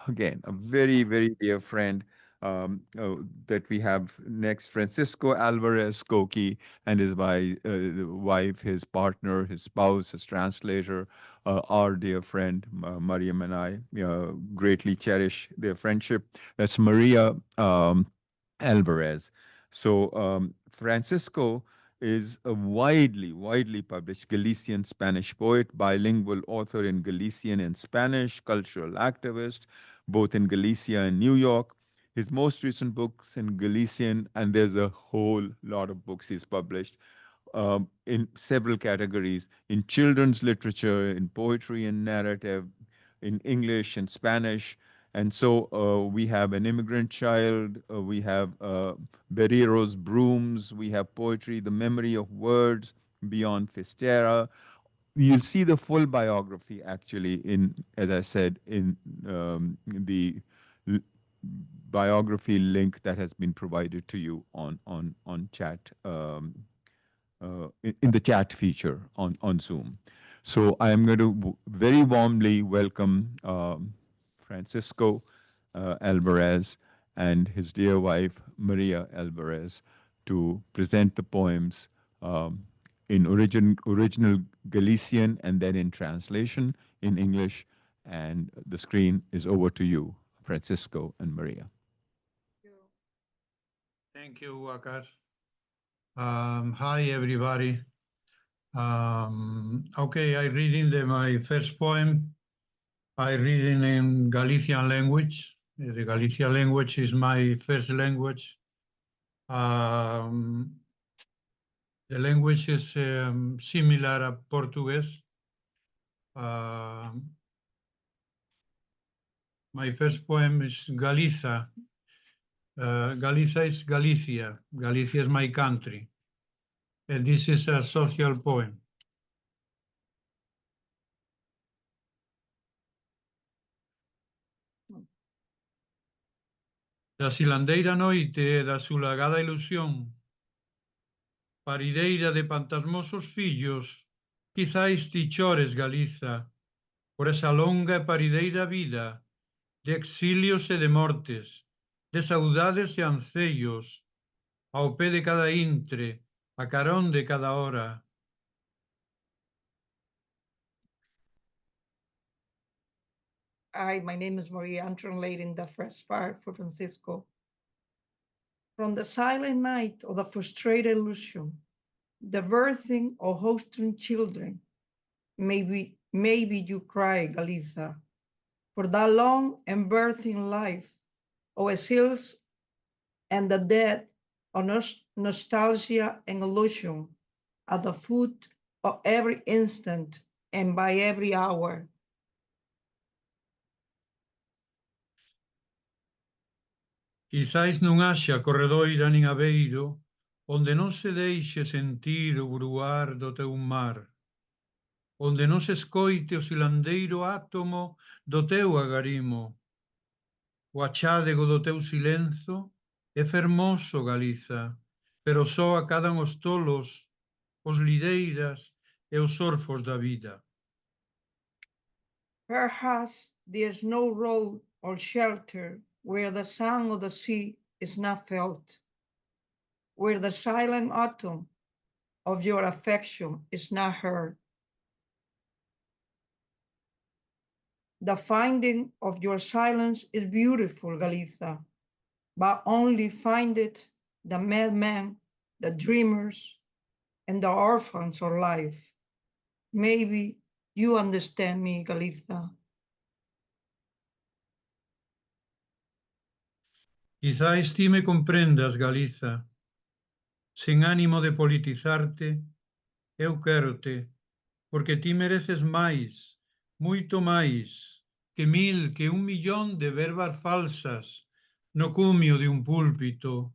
again, a very, very dear friend that we have next, Francisco Alvarez Coqui, and his wife, his partner, his spouse, his translator, our dear friend, Mariam and I greatly cherish their friendship. That's Maria Alvarez. So, Francisco is a widely published Galician Spanish poet, bilingual author in Galician and Spanish, cultural activist, both in Galicia and New York. His most recent books in Galician, and there's a whole lot of books he's published in several categories in children's literature, in poetry and narrative, in English and Spanish. And so we have An Immigrant Child, we have Beriero's Brooms, we have poetry, The Memory of Words, Beyond Fistera. You'll see the full biography actually in, as I said, in the l- biography link that has been provided to you on chat in the chat feature on Zoom. So I am going to very warmly welcome Francisco Alvarez and his dear wife, Maria Alvarez, to present the poems in original Galician and then in translation in English. And the screen is over to you, Francisco and Maria. Thank you, Wakar. Hi, everybody. Okay, I reading my first poem. I reading in Galician language. The Galician language is my first language. The language is similar to Portuguese. My first poem is Galiza. Galiza is Galicia. Galicia is my country. And this is a social poem. Da silandeira noite e da sulagada ilusión, parideira de pantasmosos fillos, quizáis ti chores, Galiza, por esa longa e parideira vida de exilios e de mortes, de saudades e ancellos, ao pé de cada intre, a carón de cada hora. Hi, my name is Maria. I'm translating the first part for Francisco. From the silent night of the frustrated illusion, the birthing of hosting children, maybe you cry, Galiza, for that long and birthing life of exils and the death of nostalgia and illusion at the foot of every instant and by every hour. Quizáis non haxa corredoira nin abeiro onde non se deixe sentir o gruar do teu mar, onde non se escoite o silandeiro átomo do teu agarimo. O achádego do teu silenzo é fermoso, Galiza, pero só acadan os tolos, os lideiras e os orfos da vida. Perhaps there's no road or shelter where the sound of the sea is not felt, where the silent autumn of your affection is not heard. The finding of your silence is beautiful, Galiza, but only find it the madmen, the dreamers, and the orphans of life. Maybe you understand me, Galiza. Quizáis ti me comprendas, Galiza. Sen ánimo de politizarte, eu quérote, porque ti mereces máis, moito máis, que 1000, que 1.000.000 de verbas falsas no cumio de un púlpito,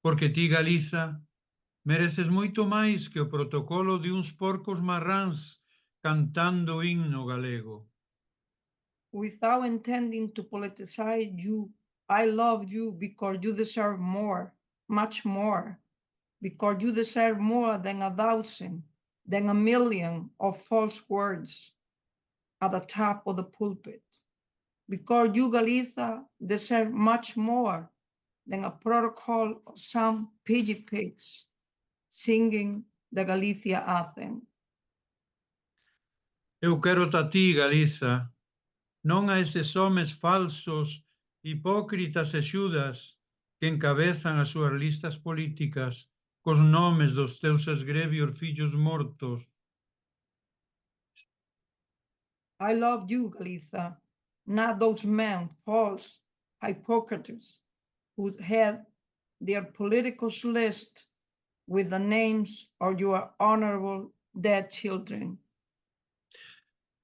porque ti, Galiza, mereces moito máis que o protocolo de uns porcos marráns cantando o himno galego. Without intending to politicize you, I love you because you deserve more, much more, because you deserve more than 1,000, than 1,000,000 of false words at the top of the pulpit. because you, Galicia, deserve much more than a protocol of some piggy pigs singing the Galicia anthem. Eu quero-te a ti, Galiza, non a eses homes falsos, hipócritas e xudas que encabezan as súas listas políticas cos nomes dos teus esgrebios fillos mortos. I love you, Galicia, not those men, false hypocrites, who had their political list with the names of your honorable dead children.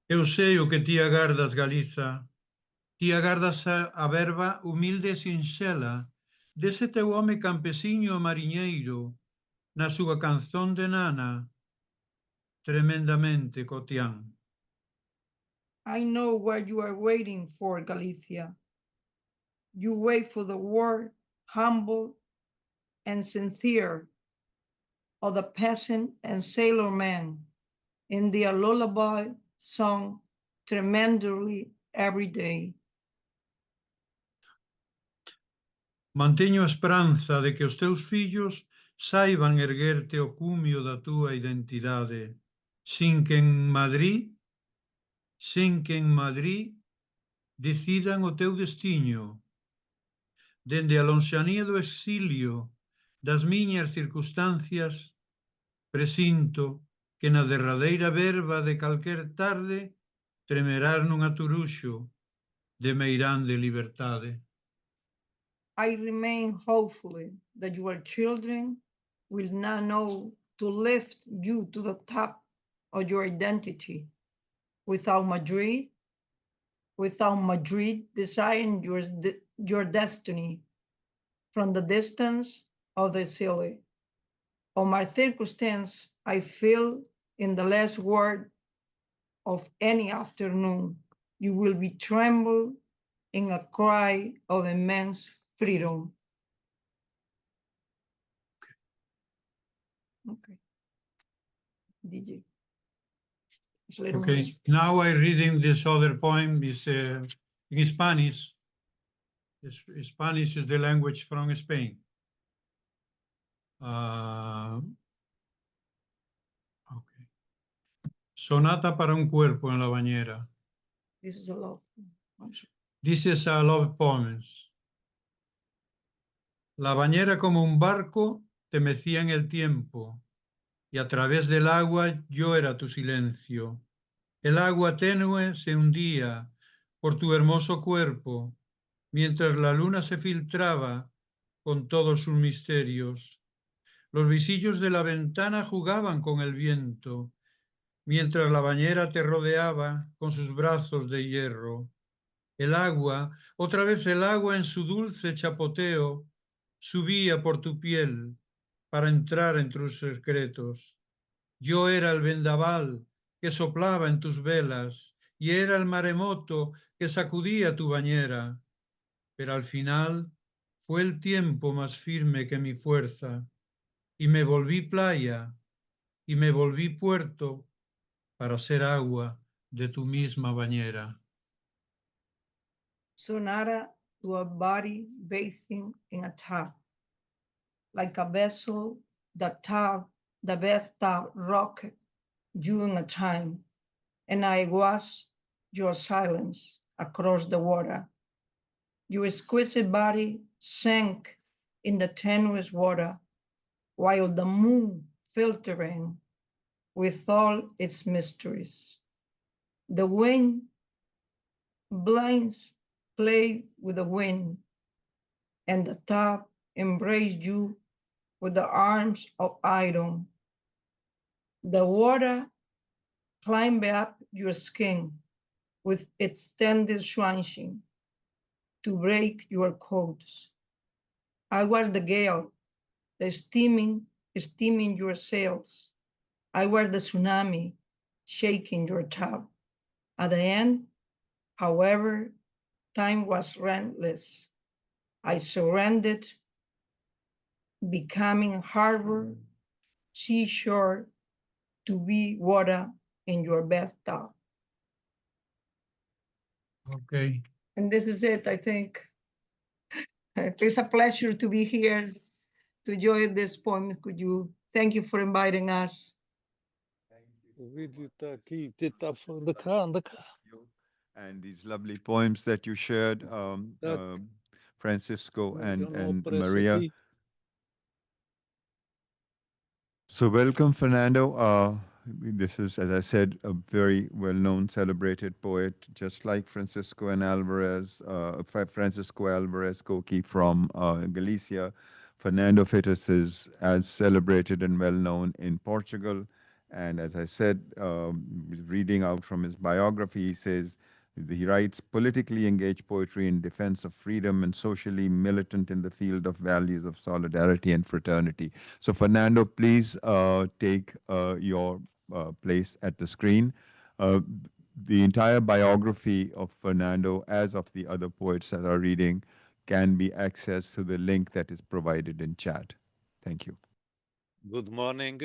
Eu sei o que ti agardas, Galiza. Ti agardas a verba humilde e sinxela dese teu home campesiño e mariñeiro na súa canzón de nana, tremendamente cotián. I know what you are waiting for, Galicia. You wait for the word humble and sincere of the peasant and sailor man in their lullaby song tremendously every day. Manteño a esperanza de que os teus fillos saiban erguerte o cumio da túa identidade, sin que en Madrid decidan o teu destiño. Dende a lonxanía do exilio das miñas circunstancias, presinto que na derradeira verba de calquer tarde tremerás nun aturuxo de meirande liberdade. I remain hopeful that your children will not know to lift you to the top of your identity without Madrid deciding your destiny from the distance of the silly. Of my circumstance, I feel in the last word of any afternoon, you will be trembled in a cry of immense freedom. Okay. DJ. Okay, now I'm reading this other poem. Is in Spanish. Spanish is the language from Spain. Okay. Sonata para un cuerpo en la bañera. This is a love. This is a love poems. La bañera como un barco te mecía en el tiempo y a través del agua yo era tu silencio. El agua tenue se hundía por tu hermoso cuerpo mientras la luna se filtraba con todos sus misterios. Los visillos de la ventana jugaban con el viento mientras la bañera te rodeaba con sus brazos de hierro. El agua, otra vez el agua en su dulce chapoteo, subía por tu piel para entrar en tus secretos. Yo era el vendaval que soplaba en tus velas y era el maremoto que sacudía tu bañera. Pero al final fue el tiempo más firme que mi fuerza y me volví playa y me volví puerto para ser agua de tu misma bañera. Sonata to a body bathing in a tub, like a vessel, the bathtub rocked you in a time, and I was your silence across the water. Your exquisite body sank in the tenuous water, while the moon filtering with all its mysteries. The wind blinds play with the wind, and the tub embraced you with the arms of iron. The water climbed up your skin with its tender swashing to break your coats. I was the gale, the steaming your sails. I was the tsunami shaking your tub. At the end, however, time was relentless. I surrendered, becoming harbor, seashore, to be water in your bathtub. Okay. And this is it, I think. It's a pleasure to be here to join this poem. Thank you for inviting us. O vídeo está aqui, está anda cá, anda cá. And these lovely poems that you shared, Francisco Já não and aparece Maria. aqui. So welcome, Fernando. This is, as I said, a very well-known, celebrated poet, just like Francisco Alvarez Coqui from Galicia. Fernando Fittis is as celebrated and well-known in Portugal. And as I said, reading out from his biography, he says, he writes politically engaged poetry in defense of freedom and socially militant in the field of values of solidarity and fraternity. So Fernando, please take your place at the screen. The entire biography of Fernando, as of the other poets that are reading, can be accessed through the link that is provided in chat. Thank you. Good morning.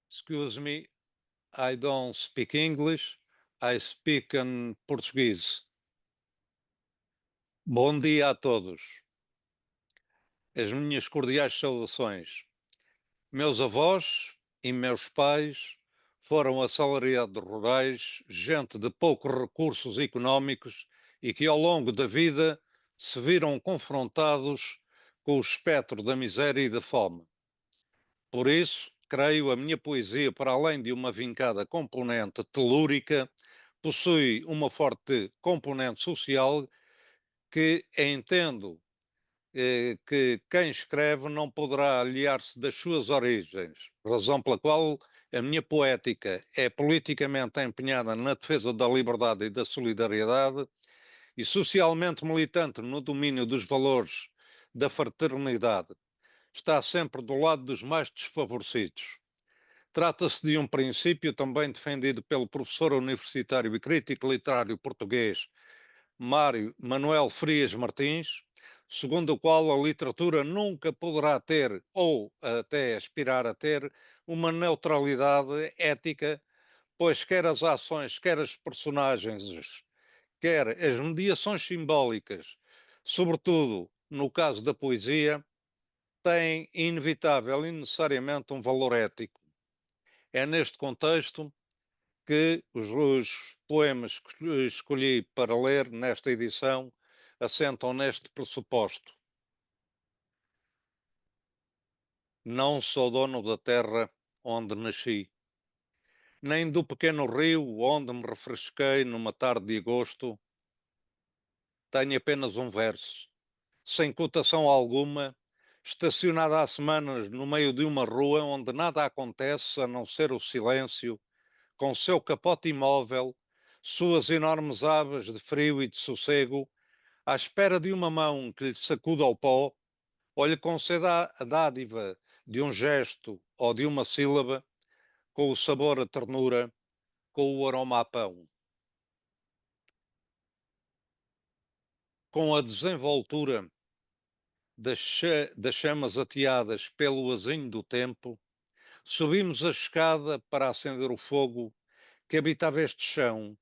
Excuse me, I don't speak English. I speak in Portuguese. Bom dia a todos. As minhas cordiais saudações. Meus avós e meus pais foram assalariados rurais, gente de poucos recursos económicos e que ao longo da vida se viram confrontados com o espectro da miséria e da fome. Por isso, creio, a minha poesia, para além de uma vincada componente telúrica, possui uma forte componente social que entendo que quem escreve não poderá aliar-se das suas origens, razão pela qual a minha poética é politicamente empenhada na defesa da liberdade e da solidariedade e socialmente militante no domínio dos valores da fraternidade. Está sempre do lado dos mais desfavorecidos. Trata-se de um princípio também defendido pelo professor universitário e crítico literário português Mário Manuel Frias Martins, segundo o qual a literatura nunca poderá ter, ou até aspirar a ter, uma neutralidade ética, pois quer as ações, quer as personagens, quer as mediações simbólicas, sobretudo no caso da poesia, têm inevitável e necessariamente um valor ético. É neste contexto que os poemas que escolhi para ler nesta edição assentam neste pressuposto. Não sou dono da terra onde nasci, nem do pequeno rio onde me refresquei numa tarde de agosto. Tenho apenas um verso, sem cotação alguma, estacionado há semanas no meio de uma rua onde nada acontece a não ser o silêncio, com seu capote imóvel, suas enormes aves de frio e de sossego, à espera de uma mão que lhe sacuda o pó, ou lhe conceda a dádiva de um gesto ou de uma sílaba, com o sabor a ternura, com o aroma a pão. Com a desenvoltura das chamas ateadas pelo azinho do tempo, subimos a escada para acender o fogo que habitava este chão,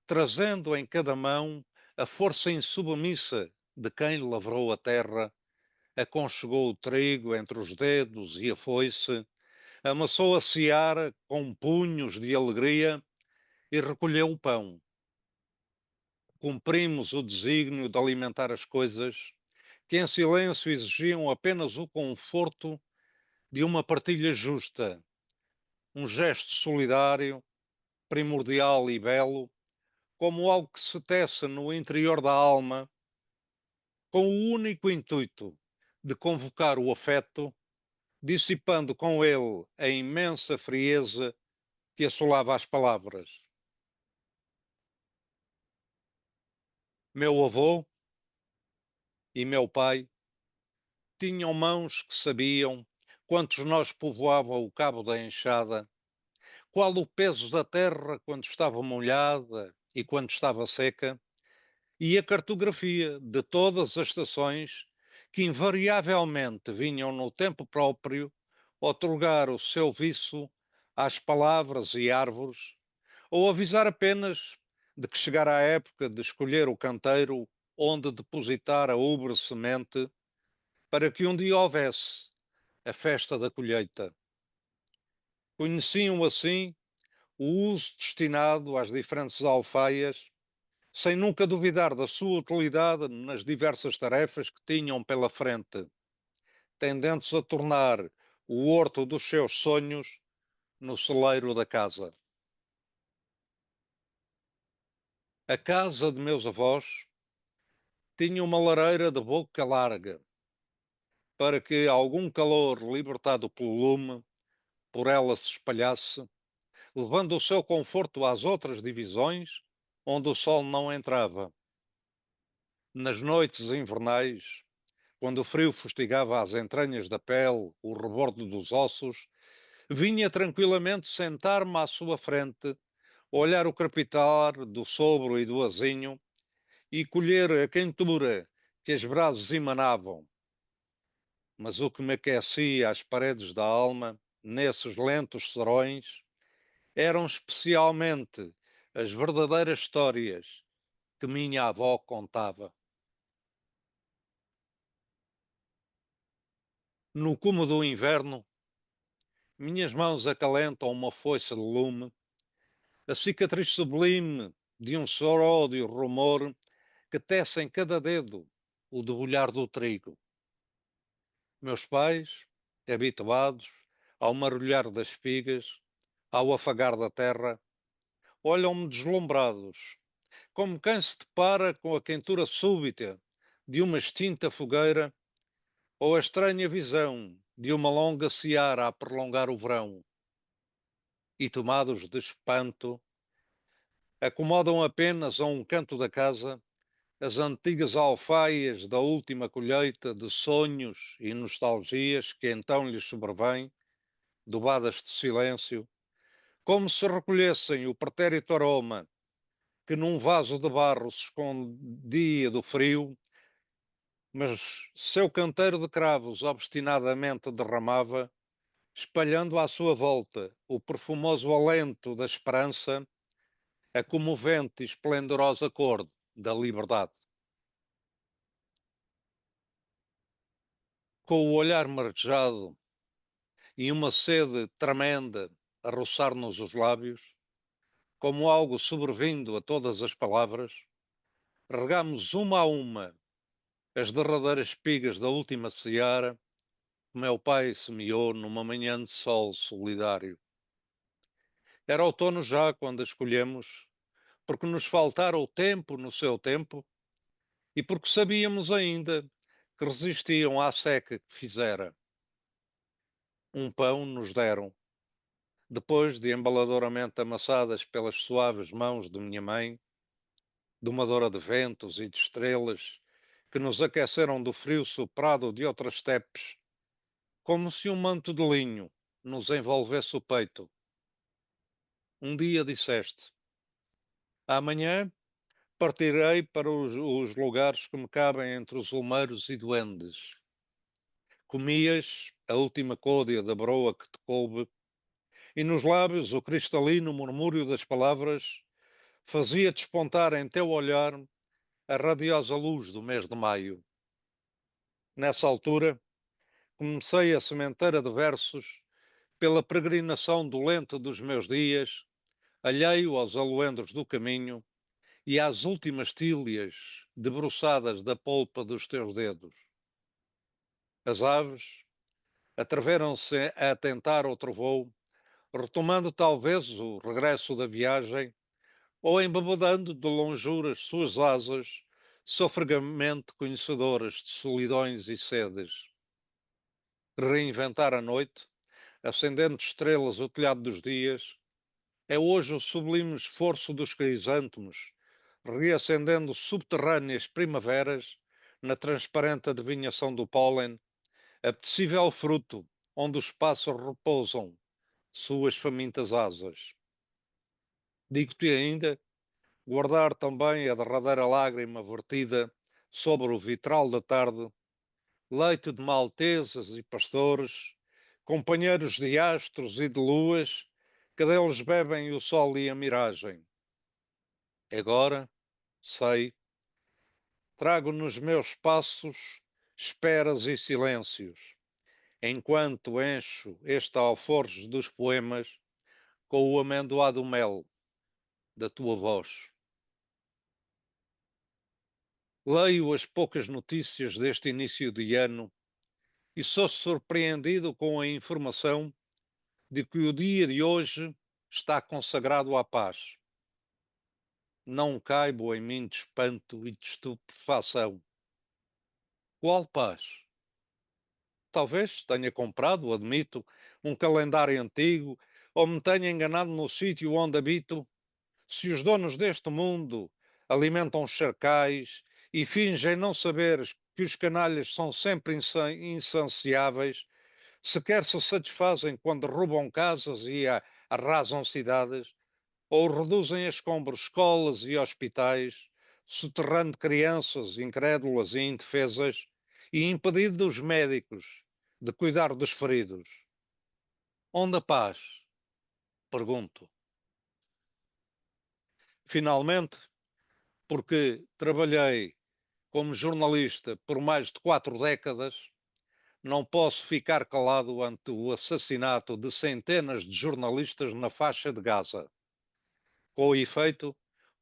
trazendo em cada mão a força insubmissa de quem lavrou a terra, aconchegou o trigo entre os dedos e a foice, amassou a seara com punhos de alegria e recolheu o pão. Cumprimos o desígnio de alimentar as coisas que em silêncio exigiam apenas o conforto de uma partilha justa, um gesto solidário, primordial e belo, como algo que se tece no interior da alma, com o único intuito de convocar o afeto, dissipando com ele a imensa frieza que assolava as palavras. Meu avô e meu pai tinham mãos que sabiam quantos nós povoava o cabo da enxada, qual o peso da terra quando estava molhada e quando estava seca, e a cartografia de todas as estações que invariavelmente vinham no tempo próprio outorgar o seu viço às palavras e árvores, ou avisar apenas de que chegara a época de escolher o canteiro onde depositar a ubre semente para que um dia houvesse a festa da colheita. Conheciam assim o uso destinado às diferentes alfaias, sem nunca duvidar da sua utilidade nas diversas tarefas que tinham pela frente, tendentes a tornar o horto dos seus sonhos no celeiro da casa. A casa de meus avós tinha uma lareira de boca larga, para que algum calor libertado pelo lume por ela se espalhasse, levando o seu conforto às outras divisões, onde o sol não entrava. Nas noites invernais, quando o frio fustigava as entranhas da pele, o rebordo dos ossos, vinha tranquilamente sentar-me à sua frente, olhar o crepitar do sobro e do azinho e colher a quentura que as brasas emanavam. Mas o que me aquecia as paredes da alma, nesses lentos serões, eram especialmente as verdadeiras histórias que minha avó contava. No cume do inverno, minhas mãos acalentam uma foice de lume, a cicatriz sublime de um soródio rumor que tece em cada dedo o debulhar do trigo. Meus pais, habituados ao marulhar das espigas, ao afagar da terra, olham-me deslumbrados, como quem se depara com a quentura súbita de uma extinta fogueira ou a estranha visão de uma longa seara a prolongar o verão. E tomados de espanto, acomodam apenas a um canto da casa as antigas alfaias da última colheita de sonhos e nostalgias que então lhes sobrevêm, dobadas de silêncio, como se recolhessem o pretérito aroma que num vaso de barro se escondia do frio, mas seu canteiro de cravos obstinadamente derramava, espalhando à sua volta o perfumoso alento da esperança, a comovente e esplendorosa cor da liberdade. Com o olhar marejado e uma sede tremenda a roçar-nos os lábios, como algo sobrevindo a todas as palavras, regamos uma a uma as derradeiras espigas da última seara que meu pai semeou numa manhã de sol solidário. Era outono já quando a escolhemos, porque nos faltara o tempo no seu tempo e porque sabíamos ainda que resistiam à seca que fizera. Um pão nos deram, depois de embaladoramente amassadas pelas suaves mãos de minha mãe, domadora de ventos e de estrelas, que nos aqueceram do frio soprado de outras estepes, como se um manto de linho nos envolvesse o peito. Um dia disseste: amanhã partirei para os lugares que me cabem entre os olmeiros e duendes. Comias a última côdea da broa que te coube, e nos lábios o cristalino murmúrio das palavras fazia despontar em teu olhar a radiosa luz do mês de maio. Nessa altura, comecei a sementeira de versos pela peregrinação dolente dos meus dias, alheio aos aluendos do caminho e às últimas tílias debruçadas da polpa dos teus dedos. As aves atreveram-se a tentar outro voo, retomando talvez o regresso da viagem, ou embebedando de longura as suas asas, sofregamente conhecedoras de solidões e sedes. Reinventar a noite, acendendo estrelas o telhado dos dias, é hoje o sublime esforço dos crisântemos, reacendendo subterrâneas primaveras na transparente adivinhação do pólen, apetecível fruto onde os pássaros repousam suas famintas asas. Digo-te ainda, guardar também a derradeira lágrima vertida sobre o vitral da tarde, leite de maltesas e pastores, companheiros de astros e de luas, que deles bebem o sol e a miragem. Agora, sei, trago nos meus passos esperas e silêncios, enquanto encho este alforje dos poemas com o amendoado mel da tua voz. Leio as poucas notícias deste início de ano e sou surpreendido com a informação de que o dia de hoje está consagrado à paz. Não caibo em mim de espanto e de estupefação. Qual paz? Talvez tenha comprado, admito, um calendário antigo ou me tenha enganado no sítio onde habito. Se os donos deste mundo alimentam os charcais e fingem não saber que os canalhas são sempre insaciáveis, sequer se satisfazem quando roubam casas e arrasam cidades, ou reduzem a escombros escolas e hospitais, soterrando crianças incrédulas e indefesas e impedindo os médicos de cuidar dos feridos. Onde a paz? Pergunto. Finalmente, porque trabalhei como jornalista por mais de 4 décadas, não posso ficar calado ante o assassinato de centenas de jornalistas na faixa de Gaza. Com efeito,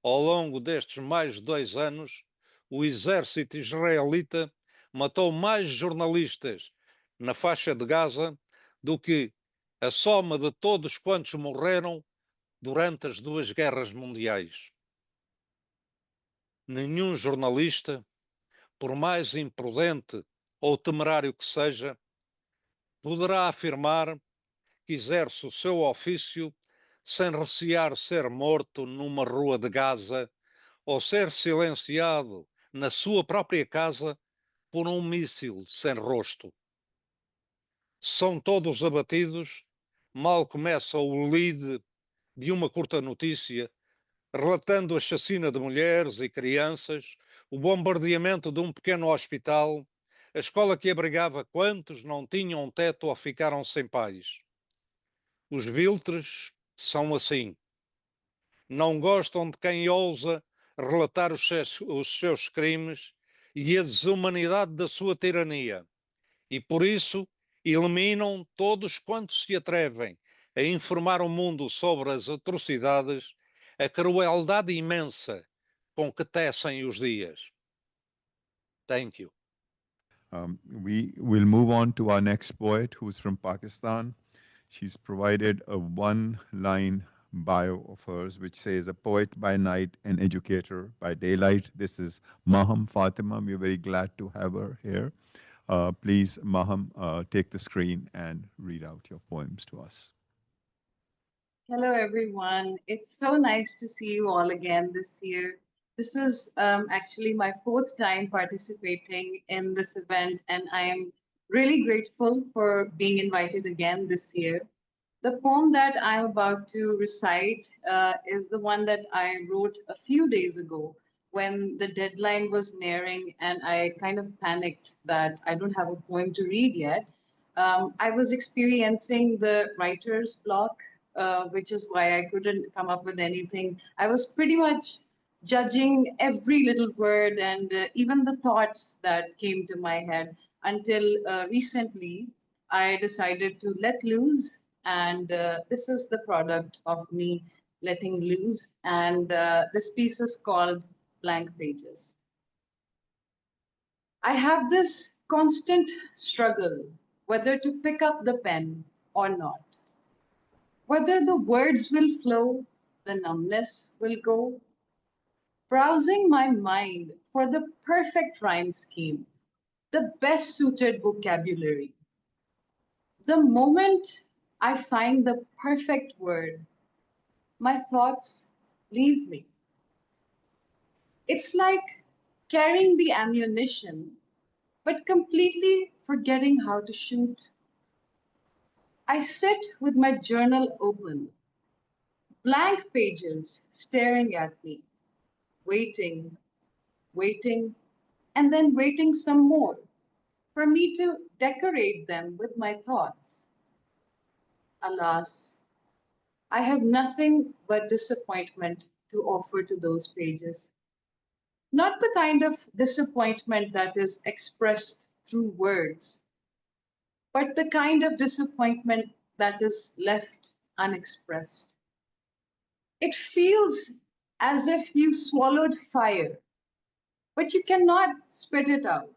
ao longo destes mais de 2 anos, o exército israelita matou mais jornalistas na faixa de Gaza do que a soma de todos quantos morreram durante as 2 guerras mundiais. Nenhum jornalista, por mais imprudente ou temerário que seja, poderá afirmar que exerce o seu ofício sem recear ser morto numa rua de Gaza ou ser silenciado na sua própria casa por um míssil sem rosto. São todos abatidos, mal começa o lead de uma curta notícia, relatando a chacina de mulheres e crianças, o bombardeamento de um pequeno hospital, a escola que abrigava quantos não tinham teto ou ficaram sem pais. Os viltres são assim. Não gostam de quem ousa relatar os seus crimes e a desumanidade da sua tirania. E por isso eliminam todos quantos se atrevem a informar o mundo sobre as atrocidades, a crueldade imensa com que tecem os dias. Thank you. We will move on to our next poet, who's from Pakistan. She's provided a one-line bio of hers, which says, a poet by night, an educator by daylight. This is Maham Fatima. We're very glad to have her here. Please, Maham, take the screen and read out your poems to us. Hello, everyone. It's so nice to see you all again this year. This is actually my 4th time participating in this event, and I am really grateful for being invited again this year. The poem that I'm about to recite is the one that I wrote a few days ago when the deadline was nearing and I kind of panicked that I don't have a poem to read yet. I was experiencing the writer's block, which is why I couldn't come up with anything. I was pretty much judging every little word and even the thoughts that came to my head until recently I decided to let loose. And this is the product of me letting loose. And this piece is called Blank Pages. I have this constant struggle whether to pick up the pen or not. Whether the words will flow, the numbness will go. Browsing my mind for the perfect rhyme scheme, the best suited vocabulary. The moment I find the perfect word, my thoughts leave me. It's like carrying the ammunition, but completely forgetting how to shoot. I sit with my journal open, blank pages staring at me, waiting, waiting, and then waiting some more for me to decorate them with my thoughts. Alas, I have nothing but disappointment to offer to those pages. Not the kind of disappointment that is expressed through words, but the kind of disappointment that is left unexpressed. It feels as if you swallowed fire, but you cannot spit it out.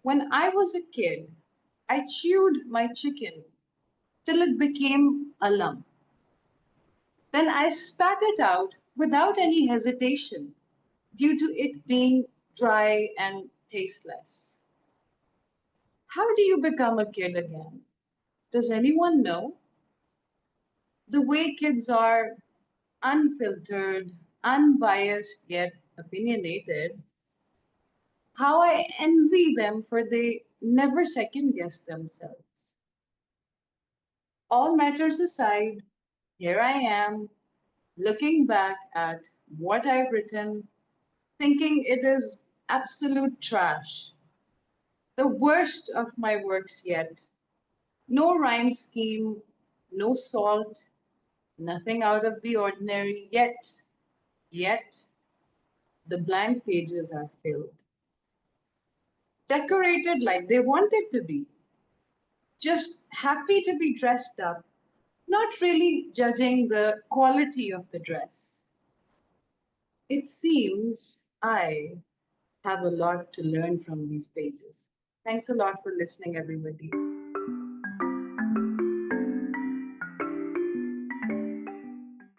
When I was a kid, I chewed my chicken till it became a lump. Then I spat it out without any hesitation due to it being dry and tasteless. How do you become a kid again? Does anyone know? The way kids are, unfiltered, unbiased, yet opinionated. How I envy them, for they never second guess themselves. All matters aside, here I am, looking back at what I've written, thinking it is absolute trash. The worst of my works yet. No rhyme scheme, no salt, nothing out of the ordinary, yet, the blank pages are filled. Decorated like they wanted to be. Just happy to be dressed up, not really judging the quality of the dress. It seems I have a lot to learn from these pages. Thanks a lot for listening, everybody.